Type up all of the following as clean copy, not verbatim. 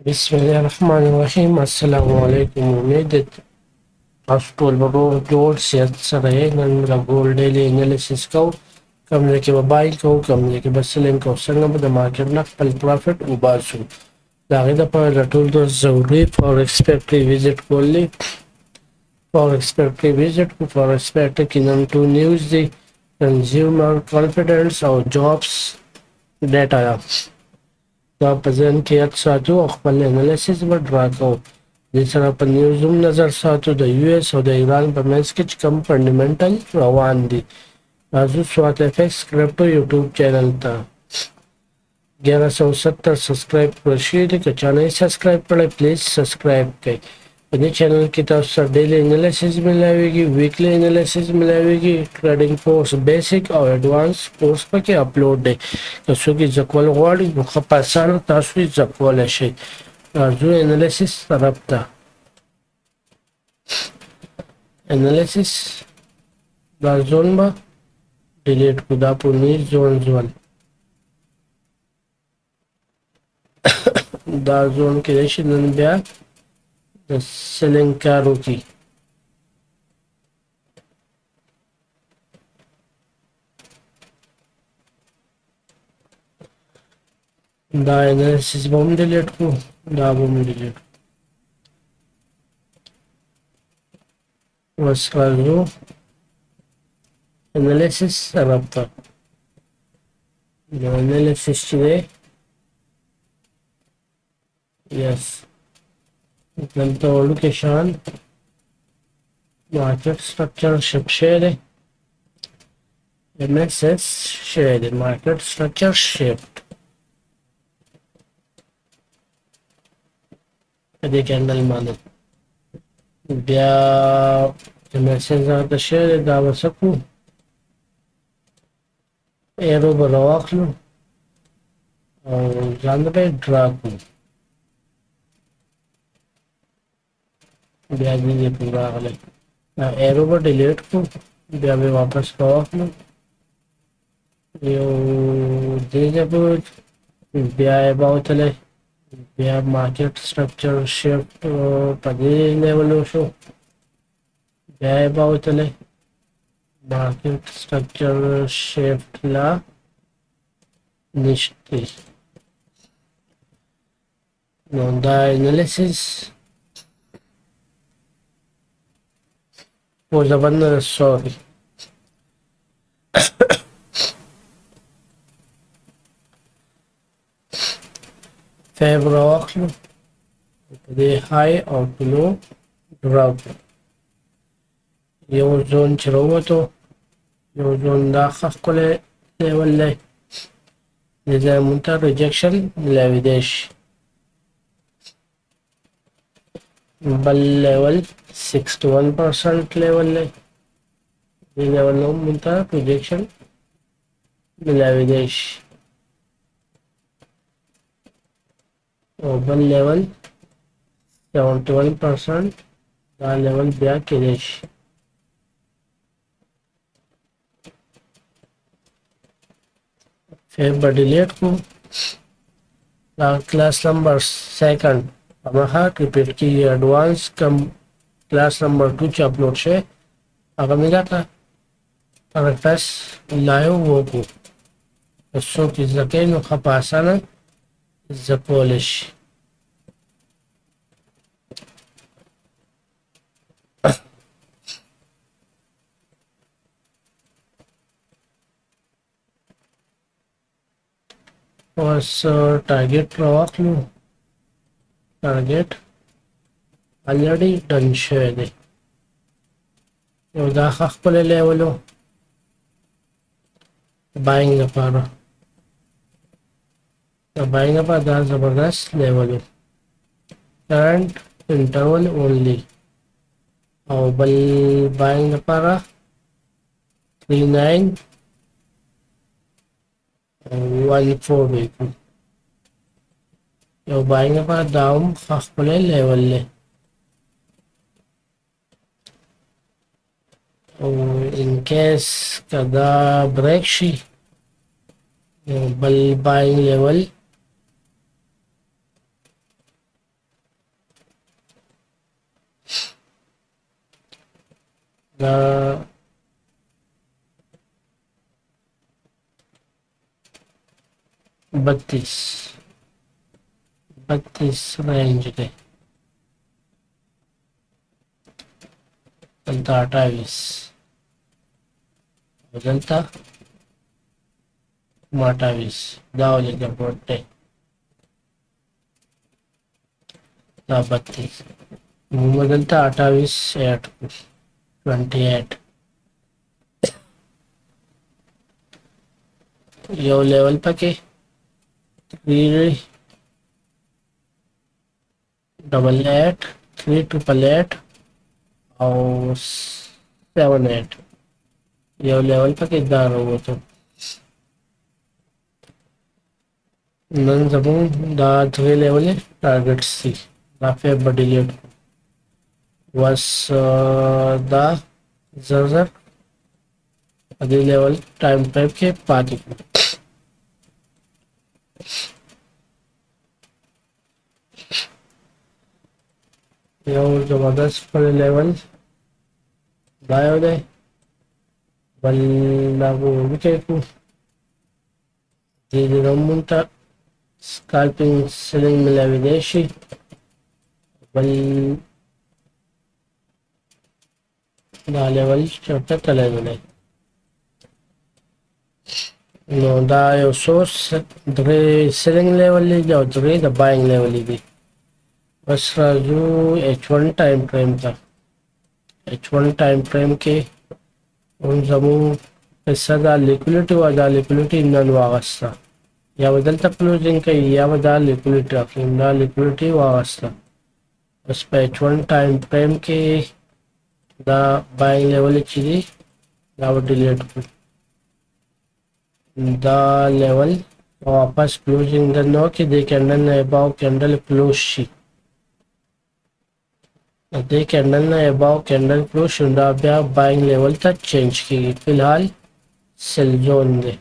बिस्मिल्लाहिर्रहमानिर्रहीम अस्सलाम वालेकुम। उम्मीद है تاسو ټول به جوړ صحت سره یې. نن موږ ګولډ ډیلی انالیسس کوو، کوم ځای کې به بای کوو، کوم ځای کې به سیلینګ کوو، څنګه به د مارکیټ نه خپل پرافټ وباسو. د هغې دپاره د ټول دوست ضروري فارکس فیکټري ویزټ کول دی. فارکس فیکټري ویزټ کړو. فارکس فیکټري کې نن 2 نیوز دی: کنزیومر کانفیډنس او جابس ډیټا. دا په ذهن کې یاد ساتو او خپل انالیسس به ډرا کوو. دې سره په نیوز هم نظر ساتو د یو ایس او د ایران په منځ کې چې کوم فنډامنټل روان دي. راځو سوات اف ایکس کرپټو یوټیوب چینل ته 1170 سبسکرایب کړئ شوي دي. که چا نه یې سبسکرایب کړی پلیز سبسکرایب کړئ. په دې چینل کې تاسو سره ډیلی انالیسس ملاویږي، ویکلی انالیسس ملاویږي، ټریډینګ کورس بیسیک او ایډوانس کورس پکې اپلوډ دی. که څوک یې زده کول غواړي نو ښه په اسانه تاسو یې زده کولی شئ. راځو انالیسس طرف ته. انالیسس دا زون به ډیلیټ کړو، دا پونیز زون دا زون کېدای شي نن بیا د سیلینګ کار وکړي. دا انالیسس به هم ډیلیټ کړو، دا به هم ډیلیټ کړو. اوس راځو انالیسس طرف ته. د انالیسس چې دی یس دلته وړوکی شان مارکیټ سټرکچر شپ شوی دی، MXS شوی دی مارکیټ سټرکچر شفټ په دې کینډل باندې. بیا MXS راته شوی دی، دا به څه کړو، ایرو به راواخلو او ځان به یې ډرا کړو. بیا دې پورې راغلی، دا ایرو به ډیلیټ کړو، بیا به واپس راواخلو یو دې ځای پورې، بیا یې به وتلی، بیا مارکیټ سټرکچر شفټ په دې لیول وشو، بیا یې به وتلی، مارکیټ سټرکچر شفټ لا نشته. نو دا انالیسس was a one sorry فیب راواخلو په دې های او لو ډراپ یو زون چې راووتو، یو زون دا ښه ښکلی لیول دی، دې ځای مونږ ته ریجکشن میلاویدی شي. بل لیول 61% لیول دی، دې لیول نه هم مونږ ته ریجکشن میلاویدی شي. او بل لیول 71% دا لیول بیا کېدی شي. فیب به ډیلیټ کړو. دا کلاس نمبر سیکنډ هماغه ریپیټ کېږي. ایډوانس کم کلاس نمبر 2 چې اپلوډ شوی هغه مې راته ریفریش لایو وکړو. که څوک یې زده کوي نو ښه په اسانه زده کولی شي. اوس ټارګیټ راواخلو. ټارګیټ الریډي ډن شوی دی. یو دا ښه ښکلی لیول و بایینګ لپاره، د بایینګ لپاره دا زبردست لیول و، کرنټ انټرول اونلی. او بل بایینګ لپاره 3914 وکړو. یو بایینګ لپاره دا هم ښه ښکلی لیول دی. او ان کیس که دا بریک شي یو بل بایینګ لیول دا 32 रेंज دی دلته 28 دلته 28 دا ولې ګډوډ دی دا 32 موږ دلته 28 ایډ 28 یو لیول پکې 388 388 او 78 یو لیول پکې دا راووته نن زمون دا درې لیول ټارګټس دي دا فیب ډیلیټ was دا زر دې لیول ټایم فریم کې پاتې یو زبردست پر لیول دا یو دی بل دا وکړو دې رمونته scalping selling ملاوي دی شي بل دا لیول چرته تللی دی نو دا یو سورس درې selling لیول دی او درې د buying لیول دی بس راځو H1 ټایم فریم ته H1 ټایم فریم کې زموږ پیسه دا لیکولیټي وه دا لیکولیټي نن واغسته یا به دلته کلوزینګ کوي یا به دا لیکولیټي اخلي دا لیکولیټي واغسته بس په H1 ټایم فریم کې دا بایینګ لیول چې دی دا به ډیلیټ کړو دا لیول واپس کلوزینګ درنه وکړي دې کینډل نه اباو کینډل کلوز شي دې کینډل نه اباو کینډل کلوز شي دا بیا بایینګ لیول ته چینج کیږي فلحال سیل زون دی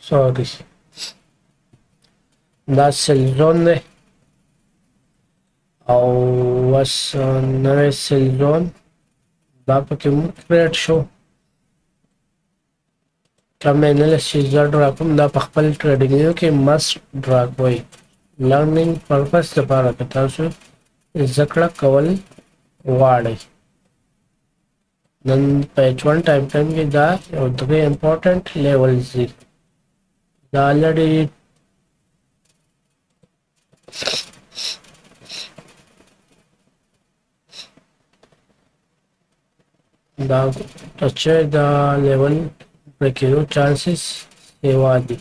سوري دا سیل زون دی او وس نوی سیل زون دا پکې مو کریټ شو کوم انالیسیس زه ډرا کوم دا په خپل ټریډینګ کې مسټ ډرا کوئ لرنینګ پرپس لپاره که تاسو زده کړه کول غواړئ نن په H1 ټایم فریم کې دا یو درې امپورټنټ لیولز دي دا already دا ټچ دا لیول breakthrough chances सेवा दी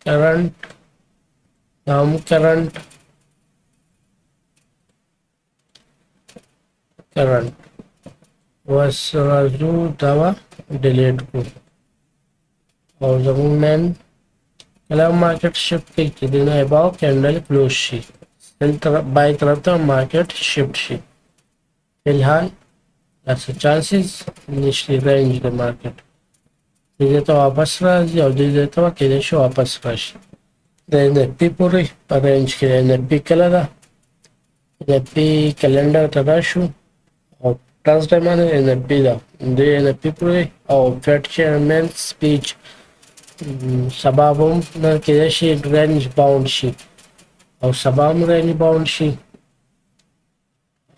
करंट नाम करंट बस राजू दवा डिलीट को और जब मैं कल मार्केट शिफ्ट की दिन above candle close she by तरफ तो मार्केट शिफ्ट शी फिलहाल चांसेस निचली रेंज द मार्केट दीजिए तो वापस राजी और दीजिए तो अकेले शो वापस राशि एनएफपी पूरी रेंज के एनएफपी कलर एनएफपी कैलेंडर तदाशु और ट्रांसडे माने एनएफपी दा दे एनएफपी पूरी और फेड चेयरमैन स्पीच सबबम न के शी रेंज बाउंड शी और सबम रेंज बाउंड शी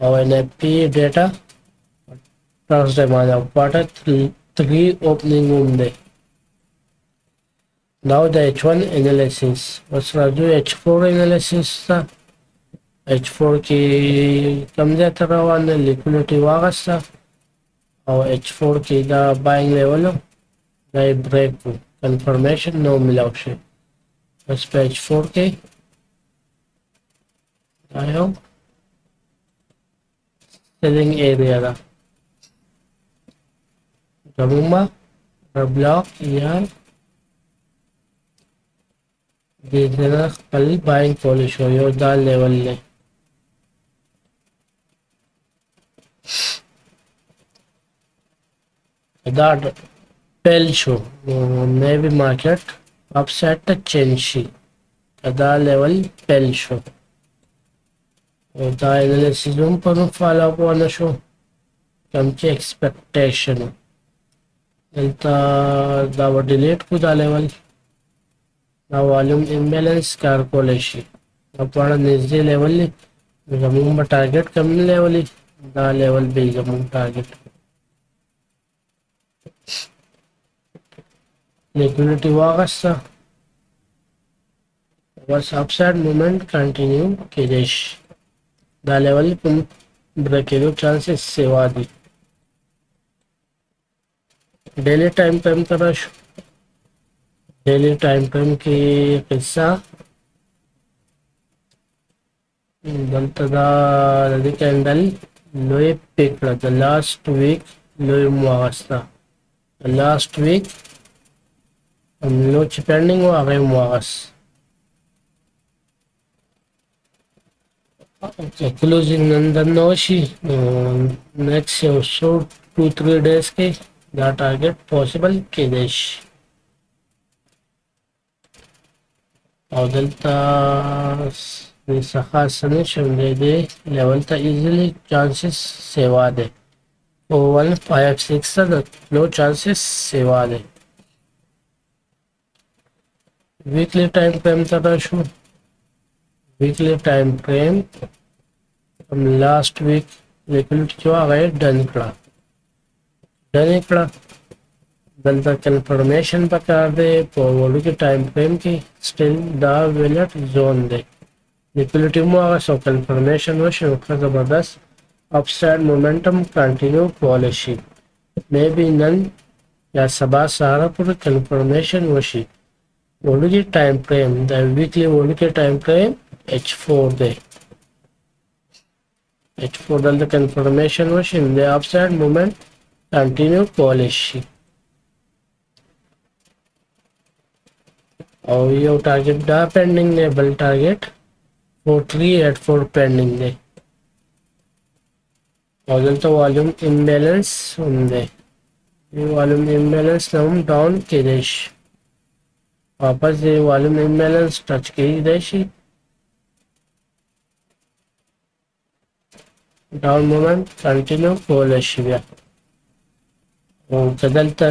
और एनएफपी डेटा ट्रांसडे माने क्वार्टर 3 opening ఉంది now the H1 analysis was Raju H4 analysis था H4 की कम जाता रहा ने लिक्विडिटी वागस्ता और H4 की दा बाइंग लेवल दा ब्रेक कंफर्मेशन नो मिला उसे बस पे H4 के आयो सेलिंग एरिया दा जमुमा ब्लॉक यार देना कल बाइंग पॉलिश हो यो दा लेवल ले that Pell show Navy market upset the Chenshi kada level Pell show the analysis room पर follow up वाला show कमचे expectation delta the delete kuda level the volume imbalance calculation अपना निजी level जमूंगा target कम level the level भी जमूंगा target liquidity वागस्ता was upside movement continue Kidesh the level pun breakthrough chances सेवादी डेली टाइम फ्रेम का रश डेली टाइम फ्रेम की किस्सा the candle low peak the last week low muagasta the last week low pending Wahge muagas okay closing नंदन नोशी next so 2-3 days के the target possible Kidesh delta Sakasani Shundede level ta easily chances Sevade 156 the low chances Sevade weekly time frame tarashu weekly time frame from last week liquidity जो आ गए डन कड़ा delta confirmation बता दे फॉरवर्ड के time frame की still the विलेट जोन दे liquidity में सो confirmation हो शुक्र जबरदस्त upside momentum continue पॉलिसी मे बी नन या सबा सारा पूरे confirmation वशी वर्ड के टाइम फ्रेम द वीकली वर्ड के टाइम फ्रेम H4 दे H4 delta confirmation वशी in the upside moment continue policy और ये टारगेट दा पेंडिंग ने बल टारगेट 4384 पेंडिंग ने और तो वॉल्यूम इम्बैलेंस ఉందే ये वॉल्यूम इम्बैलेंस हम डाउन किदेश वापस ये वॉल्यूम इम्बैलेंस टच की देशी डाउन मोमेंट कंटिन्यू bullish गया और कदलता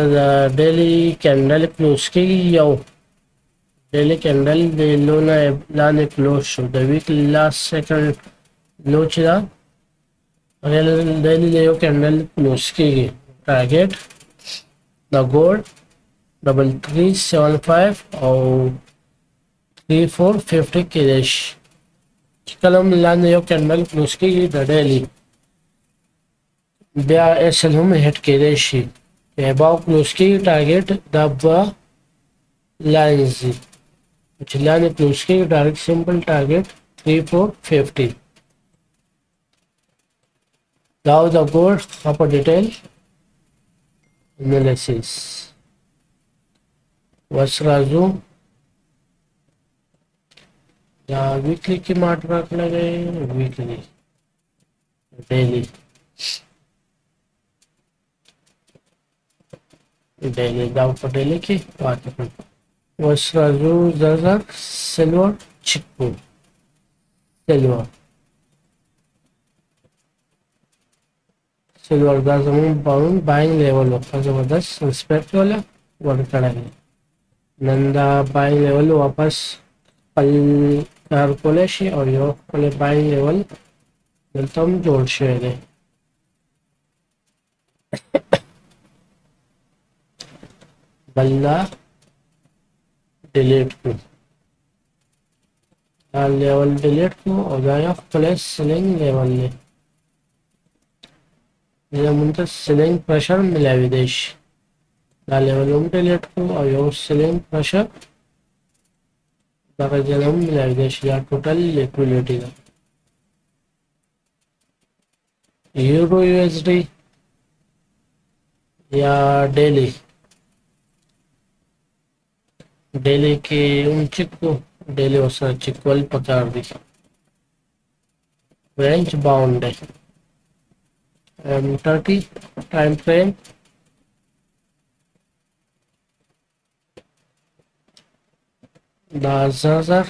डेली कैंडल क्लोज की यो daily candle the luna lane close show the week last second low chida daily leo candle close की target the gold 3375 और 3450 की रेश कलम lane leo candle close की the daily बया एसल हम हिट की रेशी एबाउ close की target दबा lines चिल्लाने plus के direct simple target 3450 now the gold upper detail analysis वसराजू या वीकली की मार्ट रख लगे वीकली डेली डेली दाव पर डेली की बात करें वसराजू ज़रा सिल्वर चिक्कू सिल्वर का जमीन बाउंड बाइंग लेवल होता जबरदस्त रिस्पेक्ट वाला वर्क करेंगे नंदा बाइंग लेवल वापस पल कैलकुलेशन और यो पल बाइंग लेवल मिलतम जोड़ शेयर बल्ला डिलीट को लेवल डिलीट को और जाया प्लस सीलिंग लेवल ने मुंतज सीलिंग प्रेशर मिला विदेश लेवल डिलीट को और यो सीलिंग प्रेशर दरजन मिला विदेश या टोटल लिक्विडिटी का यूरो यूएसडी या डेली के उन चिक्को डेली वसा चिक्वल पचार दी रेंज बाउंड है 30 टाइम फ्रेम دا زر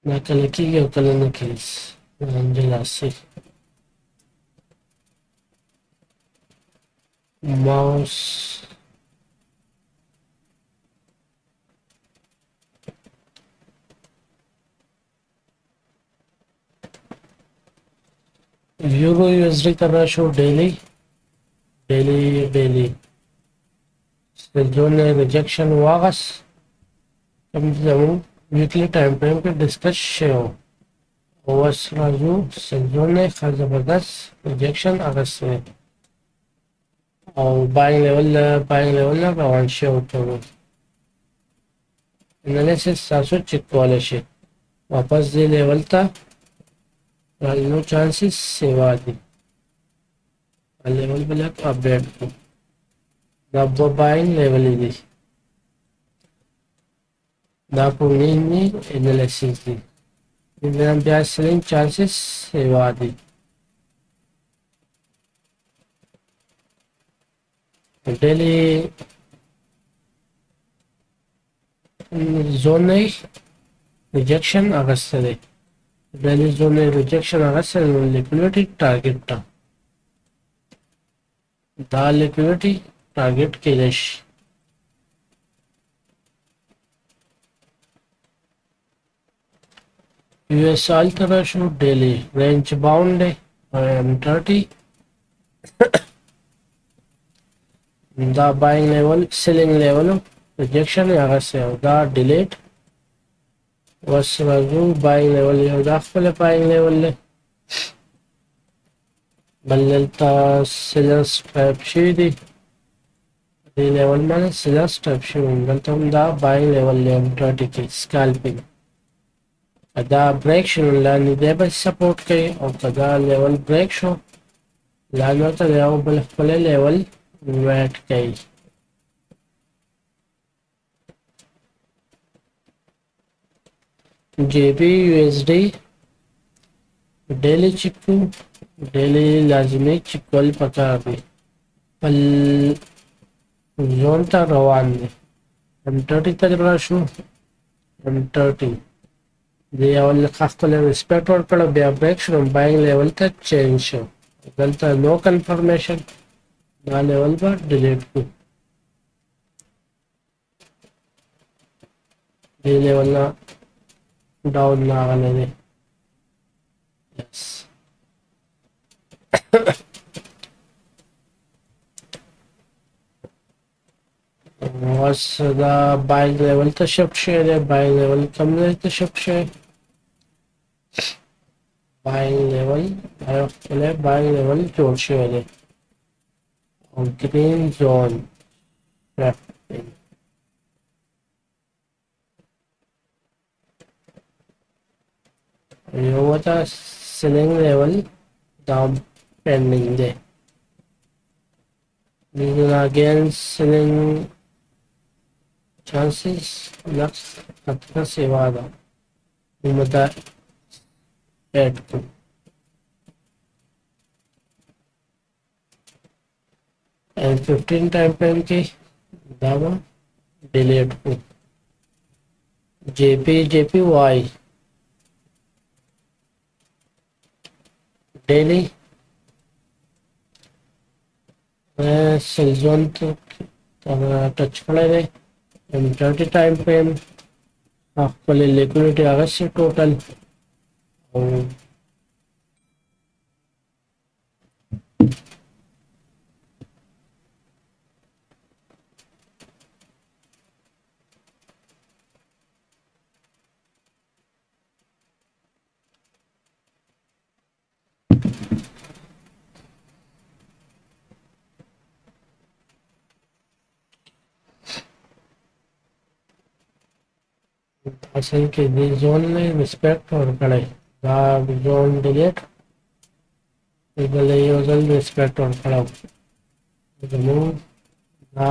دا کله کېږي او کله نه کېږي انجلاسي ماوس یورو یو اس डी ته راشو ډیلی سلزون ریجیکشن واغس کوم زمون ویکلی ټایم فریم کې ډسکس شوی اوس راځو سلزون ښه زبردست ریجیکشن اغستی او باینګ لیول نه روان شوی ټول انالیسس تاسو چک کولی شئ واپس دې لیول ته no chances सेवा दी लेवल पे अपडेट को the buying level is the पुनी analysis दी then they are selling chances सेवा दी daily zone rejection अगस्त दे daily zone rejection अगस्त liquidity target टा the liquidity target केलेश US altera show daily range bound है M30 the buying level selling level rejection August the delete was Raju buying level the खपले buying level ले बल्लता sellers type شوی دی دی لیول مانے sellers type شوی دلتا هم دا buying level ले M30 کی scalping دا break شنو لانی دی با support کئی او کدا level break شو لانو تا دیو بل خپل level wait کئی JB USD daily chikoo डेली लाजमी चिक्वल पकार भी पल जोन ता रवान दे M30 तक राशु M30 दे अवल खासतले रिस्पेक्ट और कड़ा बिया ब्रेक शुरू बाइंग लेवल तक चेंज शो गलता नो कंफर्मेशन ना लेवल पर डिलीट को दे लेवल ना डाउन ना आने दे yes was the buying level to shift share buying level कम to shift share buying level buying level जोड़ share और green zone ये होता selling level down pending दे again selling chances लक्स खतरा सेवा दा मदा ऐड को एंड 15 टाइम फ्रेम के दावा डिलीट को JPY डेली सेल जोन तो टच करे M30 टाइम फ्रेम आपको लिक्विडिटी अगस्त टोटल और असल के जोन में रिस्पेक्ट और कड़े जोन डिलीट بل یو ځل ریسپیکټ ورکړم زموږ دا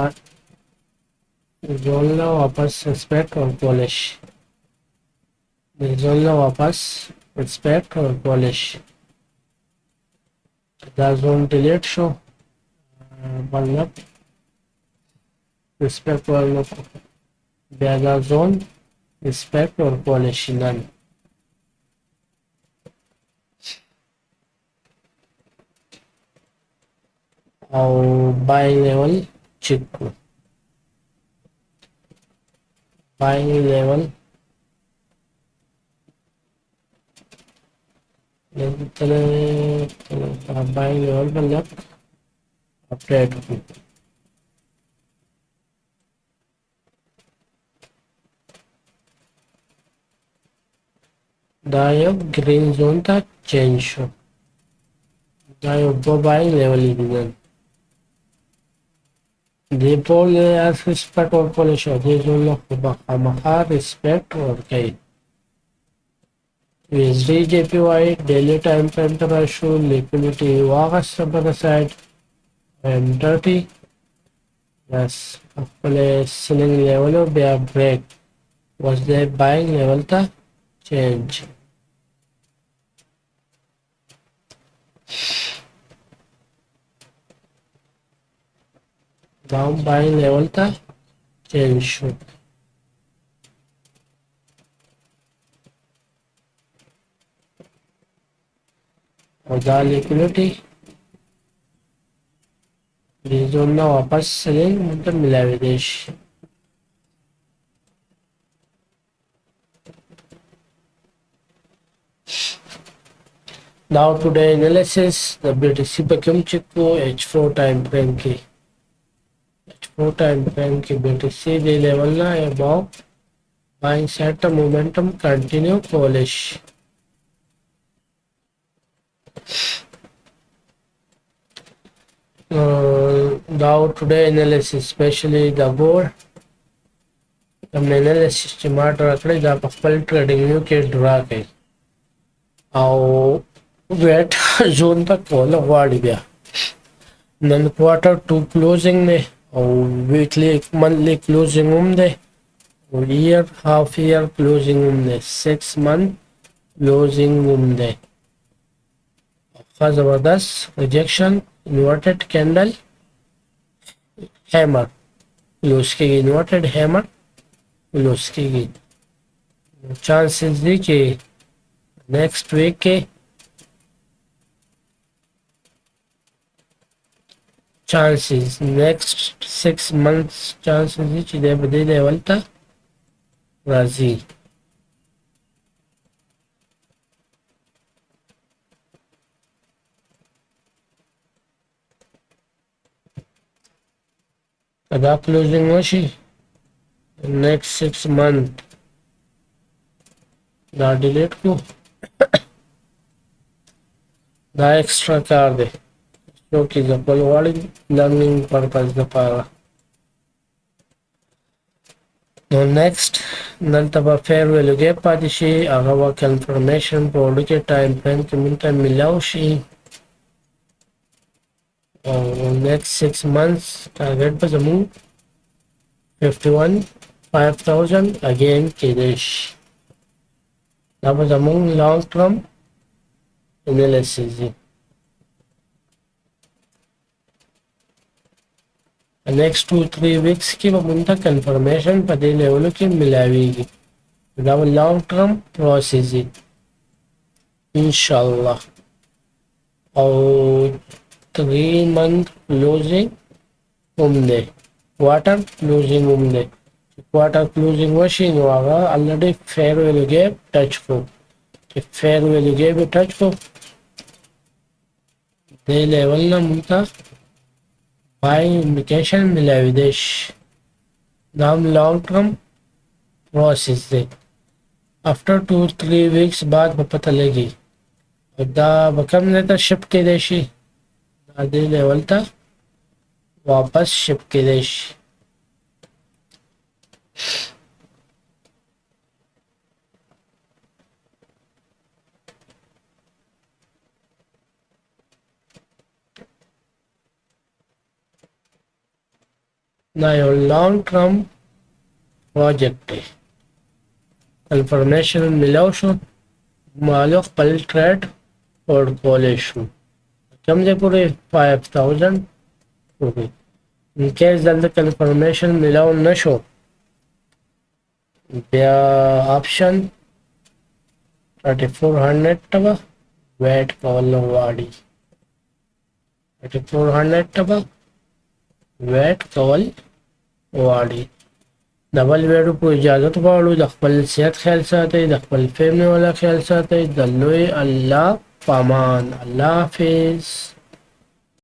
زون له واپس ریسپیکټ ورکولی شي د زون له واپس ریسپیکټ ورکولی شي دا زون ډیلیټ شو بل ریسپیکټ ورنکړو بیا دا زون ریسپیکټ ورکولی شي نن او بای لیول چیک کړو بای لیول buying level पर left update دا یو green zone ته change شو دا یو buying level دی نن دی پول respect ورکولی شو دی زون له خو به خامخا respect ورکوي USD JPY daily time frame ته راشو liquidity واغسته په سایډ M30 بس خپل سیلینګ لیول او بیا بریک was the buying level ته change down buying level ته change شو او دا liquidity دې زون نه واپس سیلینګ موږ ته ملاویدی شي Now today analysis the BTC په کوم چیک کو H4 time frame کې H4 time frame کې BTC دې لیول نه above buying side momentum continue کولی شي Now today analysis especially the gold کوم analysis چې ما ډرا کړی دا په خپل ټریډینګ ویو کې ډرا کوي او ویټ زون تک کوله غواړي بیا نن کوارټر 2 کلوزینګ دی او ویکلی منثلی کلوزینګ هم دی او year half year closing هم دی 6 month closing هم دی ښه زبردست rejection inverted candle hammer close کېږي inverted hammer close کېږي chances دی چې next week کې chances next 6 months chances دی چې دی به دې لیول ته راځي دا closing وشي next 6 month دا delete کو دا extra کار دی جو کہ خپل غواړي لرنینګ پرپز لپاره نو next دلته به fair value gap پاتې شي هغه به confirmation په وړوکي time frame کې موږ ته میلاو شي او next 6 months target به زموږ 51,500 again کېدی شي دا به زموږ long term analysis دی next 2-3 weeks کې به موږ ته confirmation په دې لیولو کې ملاويږي دا به long term process دی انشاءالله او 3 month closing هم دی quarter closing هم دی quarter closing وشي نو هغه already fair value gap touch کو چې fair value gap touch کو دې لیول نه موږ ته buying indication ملاویدی شي دا هم long term process دی after 2-3 weeks بعد به پته لګي دا به کوم ځای ته shift کېدی شي دا دې لیول ته واپس shift کېدی شي دا یو لانګ ټرم پروجیکټ دی انفارمیشن ملاو شو مالو خپل ټریډ پورټفولیو شو کم دی پورې 5000 پورې ان کیس دلته کنفرمیشن ملاو نشو بیا آپشن 3400 ټبه ویټ کول غواړي 3400 ټبه ویټ کول غواړي ډبل ویډو په اجازه غواړو د خپل صحت خیال ساتئ د خپل فیملی والا خیال ساتئ د لوی الله پامان الله حافظ